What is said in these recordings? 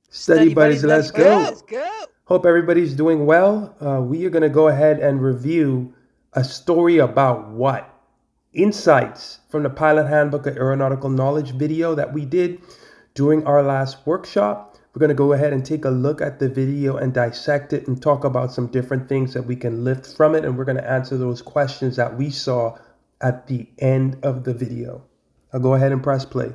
Study Study buddies, buddies, let's let's go. go. Hope everybody's doing well. We are going to go ahead and review a story about what? Insights from the Pilot Handbook of Aeronautical Knowledge video that we did during our last workshop. We're going to go ahead and take a look at the video and dissect it and talk about some different things that we can lift from it. And we're going to answer those questions that we saw at the end of the video. I'll go ahead and press play.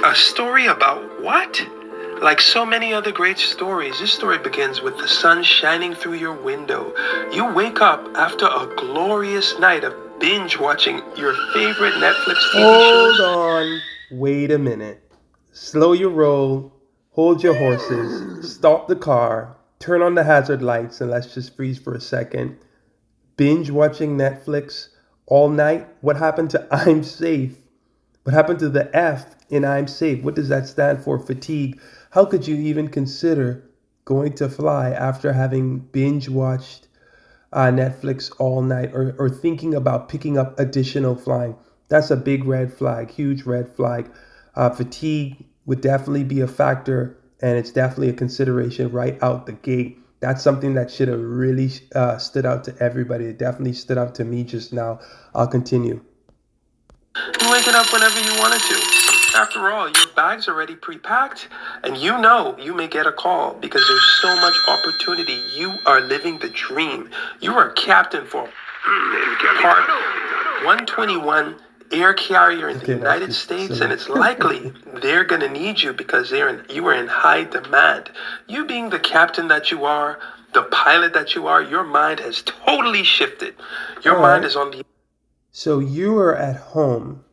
A story about what? Like so many other great stories, this story begins with the sun shining through your window. You wake up after a glorious night of binge watching your favorite Netflix TV shows. Hold on. Wait a minute. Slow your roll, hold your horses, stop the car, turn on the hazard lights, and let's just freeze for a second. Binge watching Netflix all night? What happened to I'm safe? What happened to the F in I'm safe? What does that stand for? Fatigue. How could you even consider going to fly after having binge watched Netflix all night or thinking about picking up additional flying? That's a big red flag, huge red flag. Fatigue would definitely be a factor, and it's definitely a consideration right out the gate. That's something that should have really stood out to everybody. It definitely stood out to me just now. I'll continue. You're waking up whenever you wanted to. After all, your bag's already pre-packed, and you know you may get a call because there's so much opportunity. You are living the dream. You are a captain for Part 121 air carrier in the United States, and it's likely they're going to need you because you are in high demand. You being the captain that you are, the pilot that you are, your mind has totally shifted. Your mind is on the. So you were at home.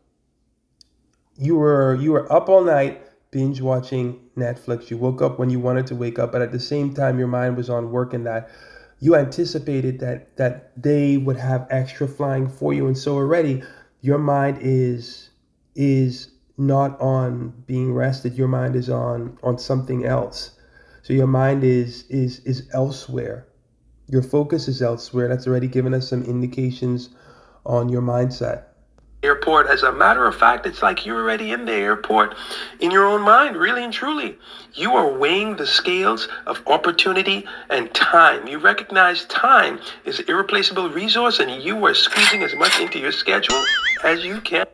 You were up all night binge watching Netflix. You woke up when you wanted to wake up, but at the same time your mind was on work, and that you anticipated that they would have extra flying for you, and so already your mind is not on being rested. Your mind is on something else. So your mind is elsewhere. Your focus is elsewhere. That's already given us some indications on your mindset. Airport. As a matter of fact, it's like you're already in the airport in your own mind, really and truly. You are weighing the scales of opportunity and time. You recognize time is an irreplaceable resource, and you are squeezing as much into your schedule as you can.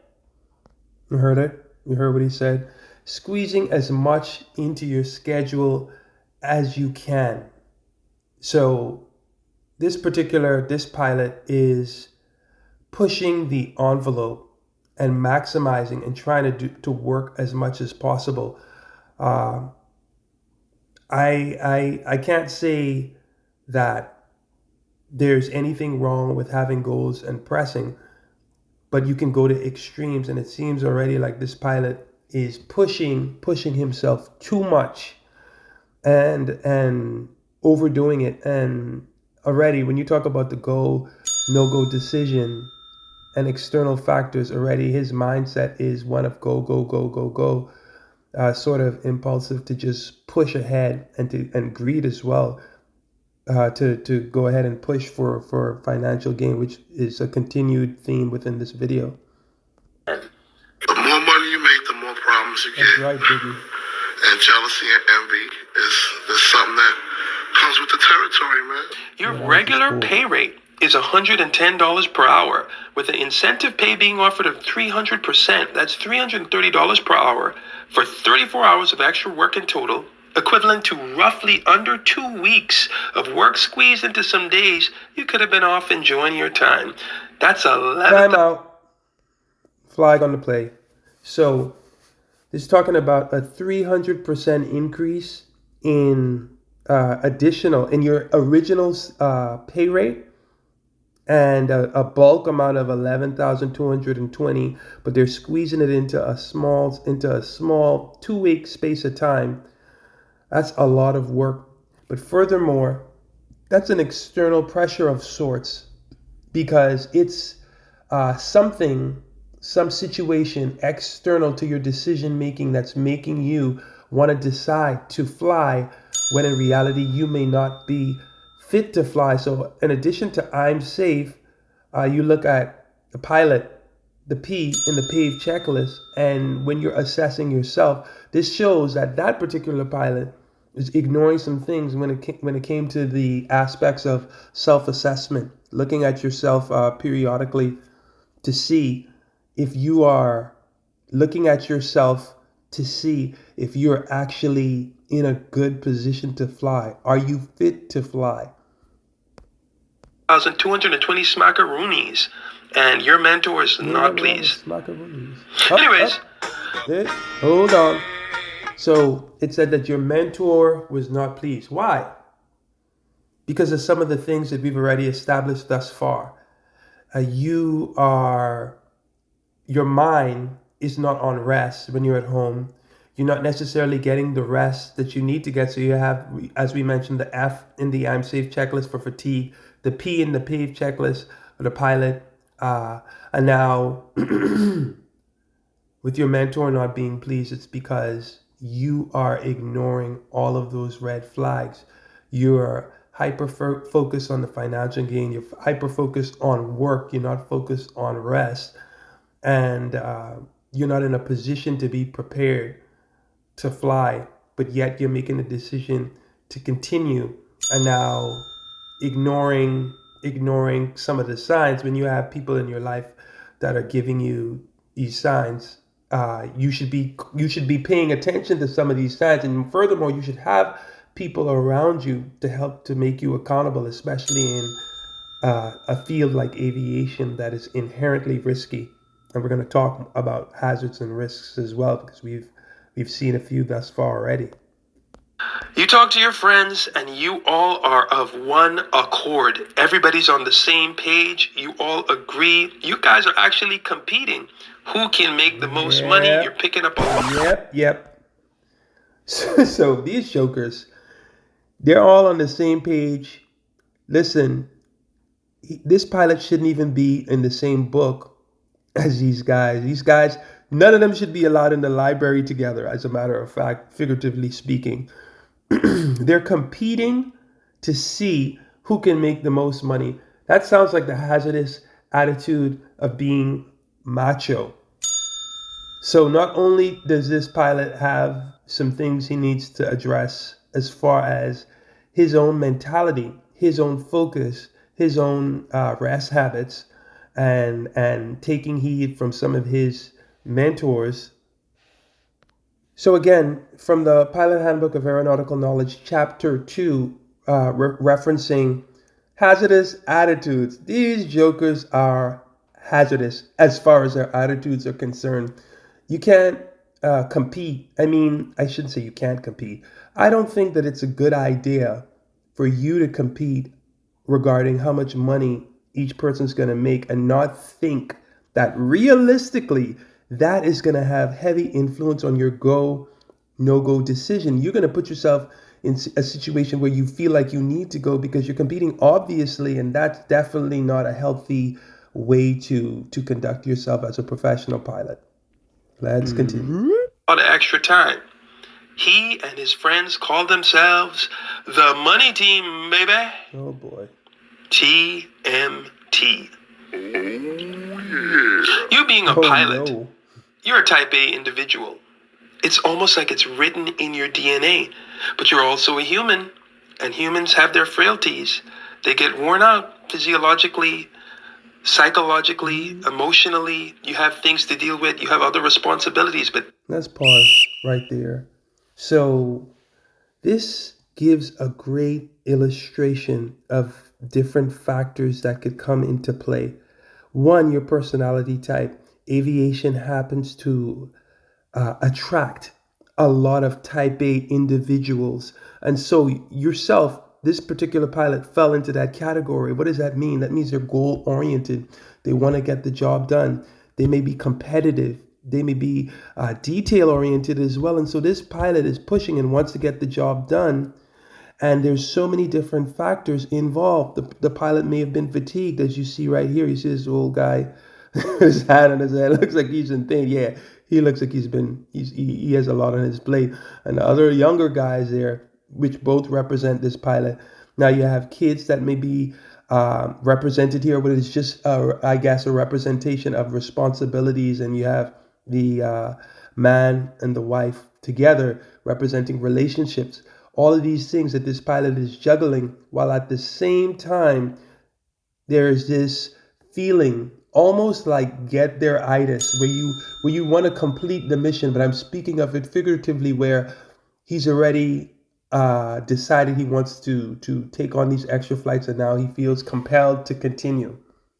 You heard it? You heard what he said? Squeezing as much into your schedule as you can. So this pilot is pushing the envelope and maximizing and trying to work as much as possible. Uh, I can't say that there's anything wrong with having goals and pressing, but you can go to extremes, and it seems already like this pilot is pushing himself too much and overdoing it. And already when you talk about the go no go decision and external factors, already his mindset is one of go go go go go, sort of impulsive to just push ahead and greed as well, to go ahead and push for financial gain, which is a continued theme within this video. The more money you make, the more problems you get. That's right, Biggie. And jealousy and envy is something that comes with the territory, man. Your regular pay rate is $110 per hour, with an incentive pay being offered of 300%. That's $330 per hour for 34 hours of extra work in total, equivalent to roughly under 2 weeks of work squeezed into some days you could have been off enjoying your time. That's 11. Time out. Flag on the play. So this is talking about a 300% increase in additional in your original pay rate, and a bulk amount of 11,220, but they're squeezing it into a small 2 week space of time. That's a lot of work. But furthermore, that's an external pressure of sorts, because it's some situation external to your decision making that's making you want to decide to fly when in reality you may not be fit to fly. So in addition to I'm safe, you look at the pilot the P in the PAVE checklist, and when you're assessing yourself, this shows that that particular pilot is ignoring some things when it came to the aspects of self-assessment, looking at yourself periodically to see if you are looking at yourself to see if you're actually in a good position to fly. Are you fit to fly? 1,220 smackaroonies, and your mentor is not pleased. Anyways, hold on. So it said that your mentor was not pleased. Why? Because of some of the things that we've already established thus far. Your mind is not on rest when you're at home. You're not necessarily getting the rest that you need to get. So you have, as we mentioned, the F in the I'm safe checklist for fatigue, the P in the PAVE checklist for the pilot, and now with your mentor not being pleased, it's because you are ignoring all of those red flags. You're hyper focused on the financial gain. You're hyper focused on work. You're not focused on rest. And you're not in a position to be prepared to fly, but yet you're making a decision to continue and now ignoring some of the signs. When you have people in your life that are giving you these signs, you should be paying attention to some of these signs, and furthermore, you should have people around you to help to make you accountable, especially in a field like aviation that is inherently risky. And we're going to talk about hazards and risks as well, because we've seen a few thus far already. You talk to your friends and you all are of one accord. Everybody's on the same page. You all agree. You guys are actually competing. Who can make the most money? You're picking up a lot. Yep. So these jokers, they're all on the same page. Listen, this pilot shouldn't even be in the same book as these guys. These guys, none of them should be allowed in the library together, as a matter of fact, figuratively speaking. They're competing to see who can make the most money. That sounds like the hazardous attitude of being macho. So not only does this pilot have some things he needs to address as far as his own mentality, his own focus, his own rest habits, and taking heed from some of his mentors. So again, from the Pilot Handbook of Aeronautical Knowledge, Chapter 2, referencing hazardous attitudes. These jokers are hazardous as far as their attitudes are concerned. You can't compete. I shouldn't say you can't compete. I don't think that it's a good idea for you to compete regarding how much money each person's going to make and not think that realistically that is going to have heavy influence on your go, no-go decision. You're going to put yourself in a situation where you feel like you need to go because you're competing, obviously, and that's definitely not a healthy way to conduct yourself as a professional pilot. Let's continue. All the extra time. He and his friends call themselves the money team, baby. Oh boy. TMT. Oh, yeah. You being a pilot, you're a type A individual. It's almost like it's written in your DNA. But you're also a human, and humans have their frailties. They get worn out physiologically, psychologically, emotionally. You have things to deal with. You have other responsibilities. But let's pause right there. So this gives a great illustration of different factors that could come into play. One, your personality type. Aviation happens to attract a lot of type A individuals. And so yourself, this particular pilot fell into that category. What does that mean? That means they're goal oriented. They want to get the job done. They may be competitive. They may be detail oriented as well. And so this pilot is pushing and wants to get the job done. And there's so many different factors involved. The pilot may have been fatigued, as you see right here. You see this old guy, his hat on his head. Looks like he's in pain. Yeah, he looks like he has a lot on his plate. And the other younger guys there, which both represent this pilot. Now you have kids that may be represented here, but it's just, I guess, a representation of responsibilities, and you have the man and the wife together representing relationships. All of these things that this pilot is juggling, while at the same time there's this feeling almost like get there itis, where you want to complete the mission, but I'm speaking of it figuratively, where he's already decided he wants to take on these extra flights, and now he feels compelled to continue,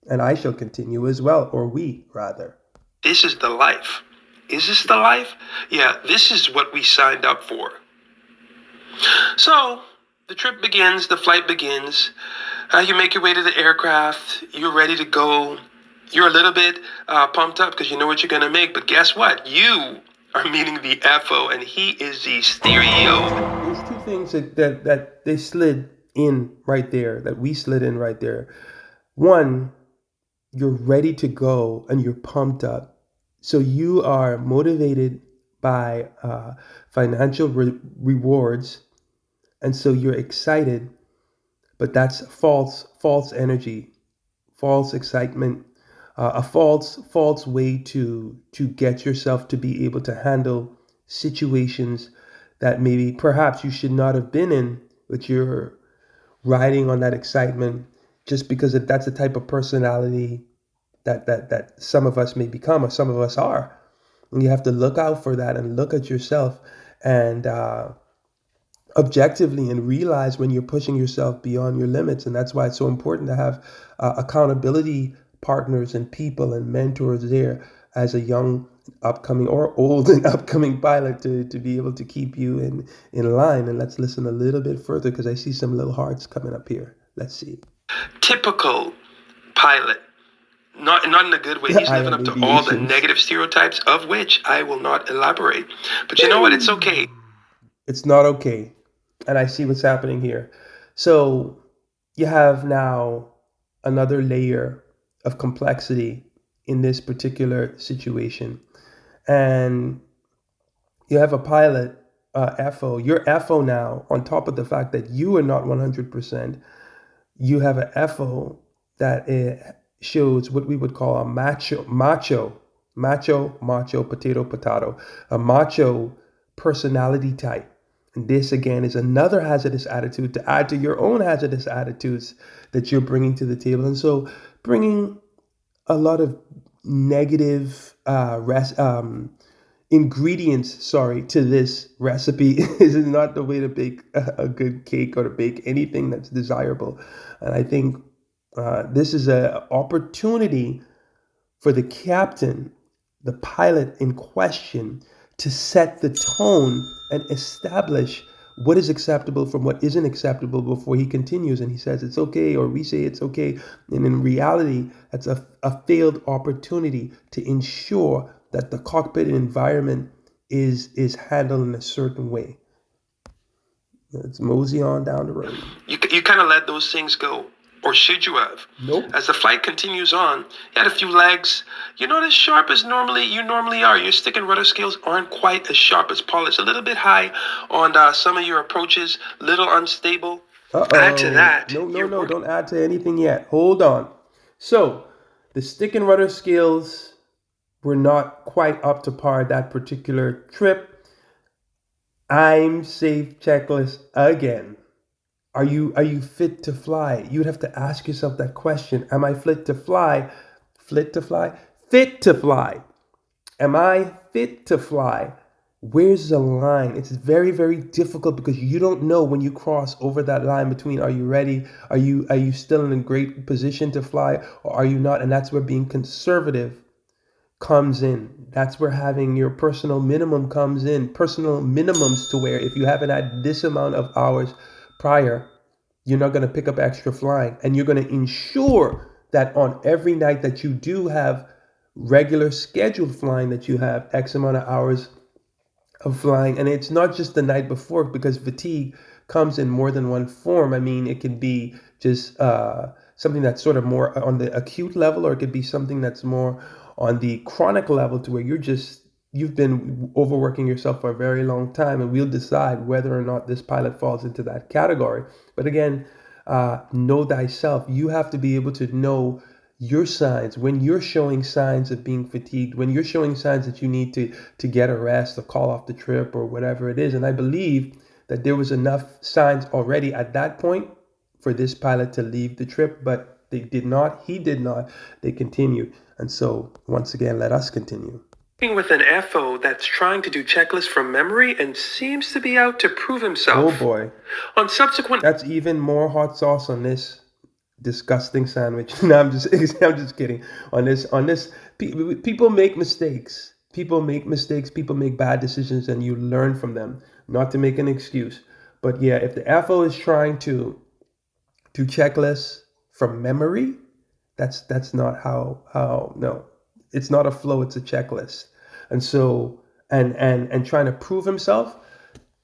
and I shall continue as well, or we rather. This is the life. Is this the life? Yeah, this is what we signed up for. So the trip begins, the flight begins. You make your way to the aircraft. You're ready to go. You're a little bit pumped up because you know what you're going to make. But guess what? You are meeting the FO, and he is the stereo. There's two things that they slid in right there, that we slid in right there. One, you're ready to go and you're pumped up. So you are motivated by financial rewards, and so you're excited, but that's false energy, false excitement, a false way to get yourself to be able to handle situations that maybe perhaps you should not have been in, but you're riding on that excitement just because that's the type of personality that some of us may become, or some of us are. And you have to look out for that and look at yourself and objectively, and realize when you're pushing yourself beyond your limits. And that's why it's so important to have accountability partners and people and mentors there as a young upcoming or old and upcoming pilot to be able to keep you in line. And let's listen a little bit further, because I see some little hearts coming up here. Let's see. Typical pilot. Not in a good way. He's living up to all the negative stereotypes, of which I will not elaborate. But you know what? It's okay. It's not okay. And I see what's happening here. So you have now another layer of complexity in this particular situation. And you have a pilot, FO. You're FO now, on top of the fact that you are not 100%. You have a FO that shows what we would call a macho, potato, a macho personality type. And this again is another hazardous attitude to add to your own hazardous attitudes that you're bringing to the table. And so bringing a lot of negative ingredients, to this recipe is not the way to bake a good cake or to bake anything that's desirable. And I think this is an opportunity for the captain, the pilot in question, to set the tone and establish what is acceptable from what isn't acceptable before he continues. And he says it's okay, or we say it's okay. And in reality, that's a failed opportunity to ensure that the cockpit environment is handled in a certain way. Let's mosey on down the road. You kind of let those things go. Or should you have? Nope. As the flight continues on, you had a few legs. You're not as sharp as you normally are. Your stick and rudder skills aren't quite as sharp as polished. A little bit high on some of your approaches, little unstable. Add to that. No, don't add to anything yet. Hold on. So, the stick and rudder skills were not quite up to par that particular trip. I'm safe checklist again. Are you fit to fly? You would have to ask yourself that question. Am I fit to fly? Fit to fly? Fit to fly. Am I fit to fly? Where's the line? It's very, very difficult because you don't know when you cross over that line between are you ready? Are you still in a great position to fly, or are you not? And that's where being conservative comes in. That's where having your personal minimum comes in. Personal minimums, to where if you haven't had this amount of hours prior, you're not going to pick up extra flying, and you're going to ensure that on every night that you do have regular scheduled flying, that you have X amount of hours of flying. And it's not just the night before, because fatigue comes in more than one form. I mean, it can be just something that's sort of more on the acute level, or it could be something that's more on the chronic level, to where you've been overworking yourself for a very long time, and we'll decide whether or not this pilot falls into that category. But again, know thyself. You have to be able to know your signs when you're showing signs of being fatigued, when you're showing signs that you need to get a rest or call off the trip or whatever it is. And I believe that there was enough signs already at that point for this pilot to leave the trip, but they did not. He did not. They continued. And so, once again, let us continue. Working with an FO that's trying to do checklists from memory and seems to be out to prove himself. Oh boy. On subsequent That's even more hot sauce on this disgusting sandwich. No, I'm just kidding. On this people make mistakes. People make mistakes, people make bad decisions, and you learn from them. Not to make an excuse. But yeah, if the FO is trying to do checklists from memory, that's not how no. It's not a flow, it's a checklist. And so and trying to prove himself,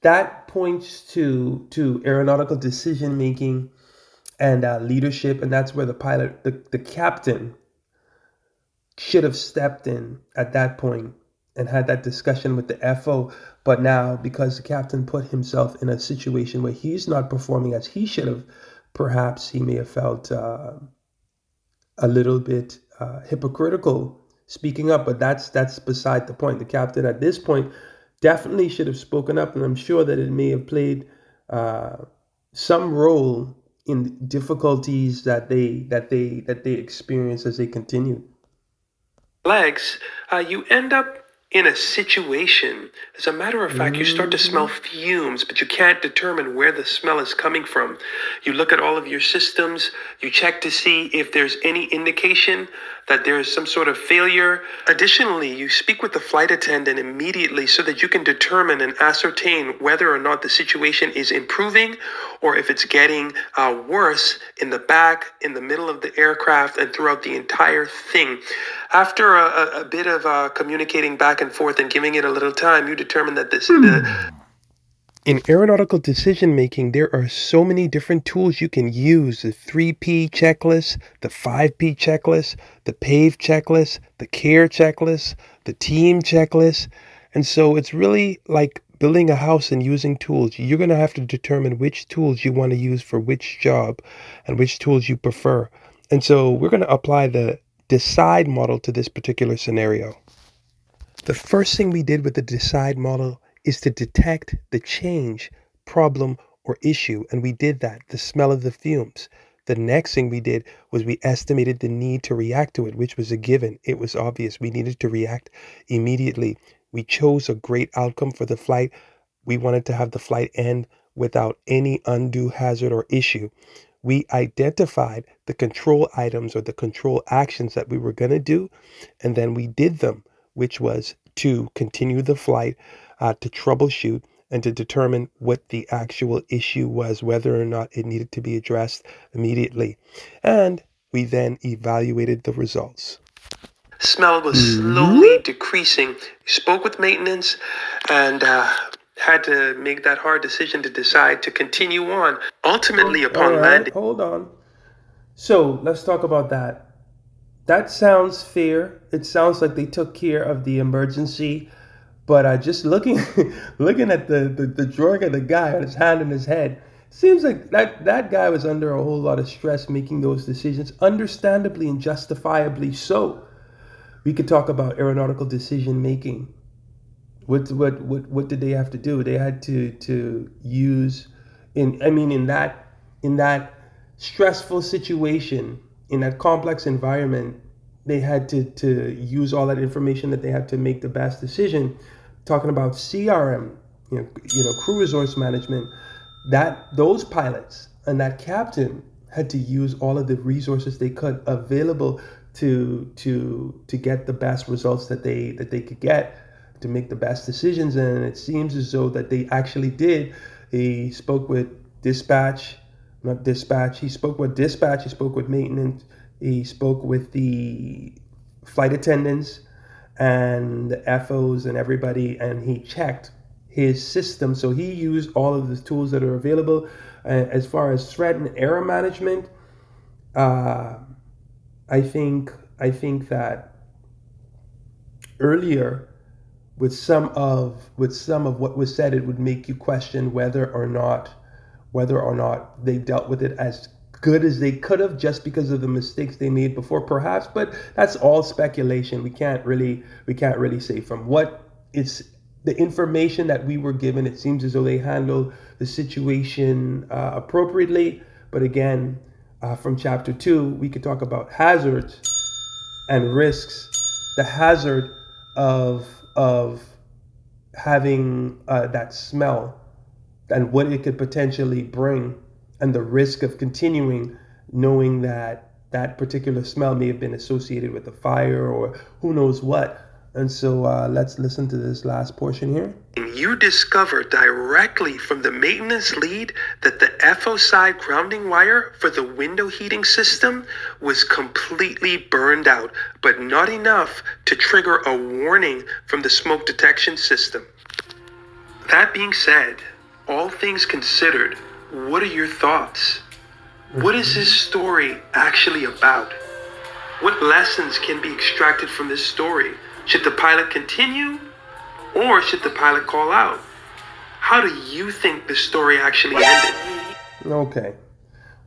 that points to aeronautical decision making and leadership, and that's where the pilot, the captain, should have stepped in at that point and had that discussion with the FO. But now, because the captain put himself in a situation where he's not performing as he should have, perhaps he may have felt a little bit hypocritical speaking up. But that's beside the point. The captain at this point definitely should have spoken up, and I'm sure that it may have played some role in difficulties that they experience as they continue. Legs, you end up in a situation. As a matter of fact, you start to smell fumes, but you can't determine where the smell is coming from. You look at all of your systems, you check to see if there's any indication that there's some sort of failure. Additionally, you speak with the flight attendant immediately so that you can determine and ascertain whether or not the situation is improving or if it's getting worse in the back, in the middle of the aircraft, and throughout the entire thing. After a bit of communicating back and forth and giving it a little time, you determine that in aeronautical decision making, there are so many different tools you can use: the 3P checklist, the 5P checklist, the PAVE checklist, the CARE checklist, the team checklist. And so it's really like building a house and using tools. You're going to have to determine which tools you want to use for which job and which tools you prefer. And so we're going to apply the DECIDE model to this particular scenario. The first thing we did with the DECIDE model is to detect the change, problem, or issue, and we did that, the smell of the fumes. The next thing we did was we estimated the need to react to it, which was a given. It was obvious we needed to react immediately. We chose a great outcome for the flight. We wanted to have the flight end without any undue hazard or issue. We identified the control items or the control actions that we were going to do, and then we did them, which was to continue the flight, to troubleshoot, and to determine what the actual issue was, whether or not it needed to be addressed immediately. And we then evaluated the results. Smell was slowly decreasing. We spoke with maintenance and had to make that hard decision to decide to continue on. Ultimately, upon landing. Hold on. So let's talk about that. That sounds fair. It sounds like they took care of the emergency. But just looking looking at the drawing of the guy on his hand and his head, seems like that guy was under a whole lot of stress making those decisions, understandably and justifiably so. We could talk about aeronautical decision making. What did they have to do? They had to use in that stressful situation, in that complex environment, they had to use all that information that they had to make the best decision. Talking about CRM, crew resource management, that those pilots and that captain had to use all of the resources they could available to get the best results that they could get, to make the best decisions. And it seems as though that they actually did. He spoke with dispatch, not dispatch. He spoke with dispatch. He spoke with maintenance. He spoke with the flight attendants and the FOs and everybody, and he checked his system. So he used all of the tools that are available. As far as threat and error management, I think that earlier, with some of what was said, it would make you question whether or not whether or not they dealt with it as good as they could have just because of the mistakes they made before, perhaps. But that's all speculation. We can't really say. From what it's the information that we were given, it seems as though they handled the situation appropriately. But again, from chapter 2, we could talk about hazards and risks. The hazard of having that smell and what it could potentially bring, and the risk of continuing, knowing that that particular smell may have been associated with a fire or who knows what. And so let's listen to this last portion here. You discover directly from the maintenance lead that the FO side grounding wire for the window heating system was completely burned out, but not enough to trigger a warning from the smoke detection system. That being said, all things considered, what are your thoughts? What is this story actually about? What lessons can be extracted from this story? Should the pilot continue, or should the pilot call out? How do you think the story actually ended? Okay.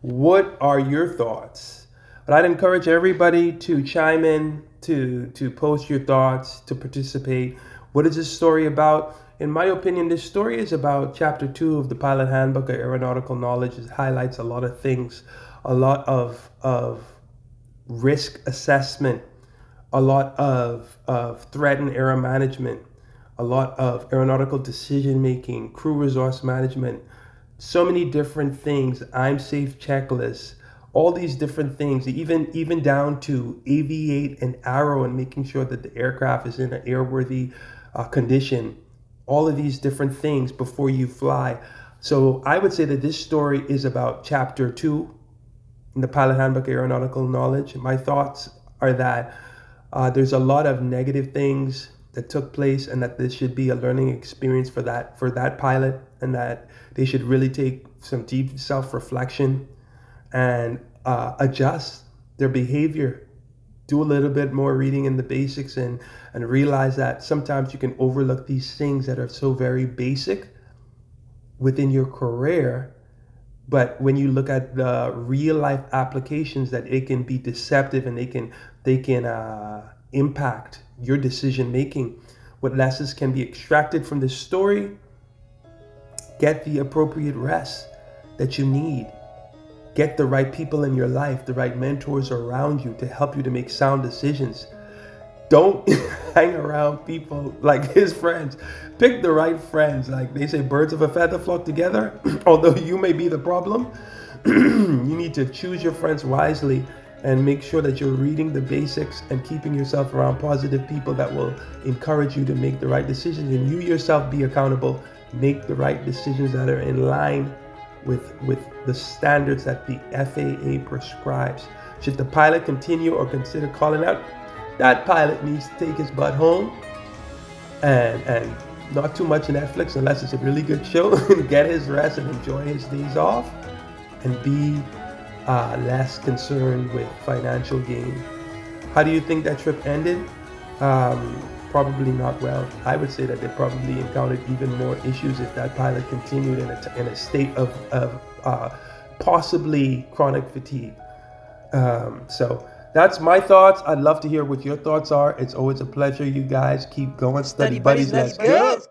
What are your thoughts? But I'd encourage everybody to chime in, to post your thoughts, to participate. What is this story about? In my opinion, this story is about chapter 2 of the Pilot Handbook of Aeronautical Knowledge. It highlights a lot of things, a lot of risk assessment, a lot of threat and error management, a lot of aeronautical decision making, crew resource management, so many different things, I'm safe checklists, all these different things, even down to aviate an arrow and making sure that the aircraft is in an airworthy condition. All of these different things before you fly. So I would say that this story is about chapter 2 in the Pilot Handbook of Aeronautical Knowledge. My thoughts are that there's a lot of negative things that took place, and that this should be a learning experience for that pilot, and that they should really take some deep self-reflection and adjust their behavior. Do a little bit more reading in the basics, and realize that sometimes you can overlook these things that are so very basic within your career. But when you look at the real life applications, that it can be deceptive, and they can impact your decision making. What lessons can be extracted from this story? Get the appropriate rest that you need. Get the right people in your life, the right mentors around you to help you to make sound decisions. Don't hang around people like his friends. Pick the right friends. Like they say, birds of a feather flock together. Although you may be the problem, you need to choose your friends wisely and make sure that you're reading the basics and keeping yourself around positive people that will encourage you to make the right decisions, and you yourself be accountable. Make the right decisions that are in line with the standards that the FAA prescribes. Should the pilot continue or consider calling out? That pilot needs to take his butt home and not too much Netflix unless it's a really good show, and get his rest and enjoy his days off, and be less concerned with financial gain. How do you think that trip ended? Probably not well. I would say that they probably encountered even more issues if that pilot continued in a state of possibly chronic fatigue. So that's my thoughts. I'd love to hear what your thoughts are. It's always a pleasure. You guys keep going. Study buddies, let's go.